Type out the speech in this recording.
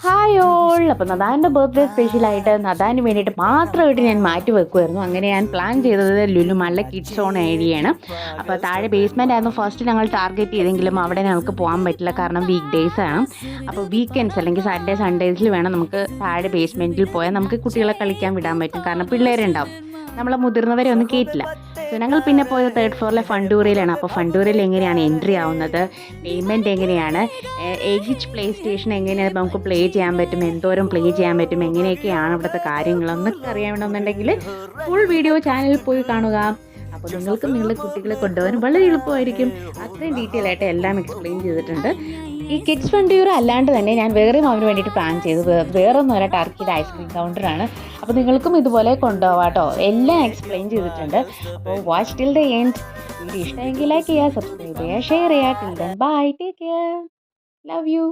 Hi all. അപ്പോൾ നദാൻ്റെ birthday സ്പെഷ്യലായിട്ട് നദാന് വേണ്ടിയിട്ട് മാത്രമായിട്ട് ഞാൻ മാറ്റി വെക്കുമായിരുന്നു. അങ്ങനെ ഞാൻ പ്ലാൻ ചെയ്തത് ലുലു മാളിലെ കിഡ്സ് സോൺ ഏരിയയാണ്. അപ്പോൾ താഴെ ബേസ്മെൻ്റ് ആയിരുന്നു ഫസ്റ്റ് ഞങ്ങൾ ടാർഗറ്റ് ചെയ്തെങ്കിലും അവിടെ ഞങ്ങൾക്ക് പോകാൻ പറ്റില്ല, കാരണം വീക്ക് ഡേയ്സ് ആണ്. അപ്പോൾ വീക്കെൻഡ്സ് അല്ലെങ്കിൽ സാറ്റർഡേ സൺഡേസിൽ വേണം നമുക്ക് താഴെ ബേസ്മെൻറ്റിൽ പോയാൽ നമുക്ക് കുട്ടികളെ കളിക്കാൻ വിടാൻ പറ്റും, കാരണം പിള്ളേരുണ്ടാവും, നമ്മളെ മുതിർന്നവരെ ഒന്നും കേട്ടില്ല. സോ ഞങ്ങൾ പിന്നെ പോയത് 3rd ഫ്ലോറിലെ ഫണ്ടൂറിയിലാണ്. അപ്പോൾ ഫണ്ടൂറിൽ എങ്ങനെയാണ് എൻട്രി ആവുന്നത്, പേയ്മെൻറ്റ് എങ്ങനെയാണ്, ഏജ് പ്ലേ സ്റ്റേഷൻ എങ്ങനെയാണ് നമുക്ക് പ്ലേ ചെയ്യാൻ പറ്റും, എന്തോരം പ്ലേ ചെയ്യാൻ പറ്റും, എങ്ങനെയൊക്കെയാണ് അവിടുത്തെ കാര്യങ്ങളെന്നൊക്കെ അറിയണമെന്നുണ്ടെങ്കിൽ ഫുൾ വീഡിയോ ചാനലിൽ പോയി കാണുക. അപ്പോൾ നിങ്ങൾക്കും നിങ്ങളുടെ കുട്ടികളെ കൊണ്ടുപോകാൻ വളരെ എളുപ്പമായിരിക്കും. അത്രയും ഡീറ്റെയിൽ ആയിട്ട് എല്ലാം എക്സ്പ്ലെയിൻ ചെയ്തിട്ടുണ്ട്. ഈ കിഡ്സ് ഫണ്ടൂർ അല്ലാണ്ട് തന്നെ ഞാൻ വേറെയും അവന് വേണ്ടിയിട്ട് പ്ലാൻ ചെയ്തത് വേറൊന്നുമല്ല, ടർക്കിയുടെ ഐസ്ക്രീം കൗണ്ടറാണ്. അപ്പോൾ നിങ്ങൾക്കും ഇതുപോലെ കൊണ്ടുപോകാം കേട്ടോ. എല്ലാം എക്സ്പ്ലെയിൻ ചെയ്തിട്ടുണ്ട്. അപ്പോൾ watch till the end. Video ഇഷ്ടമെങ്കിൽ ലൈക്ക് ചെയ്യുക, സബ്സ്ക്രൈബ് ചെയ്യുക, ഷെയർ ചെയ്യുക. Till then bye, take care, love you.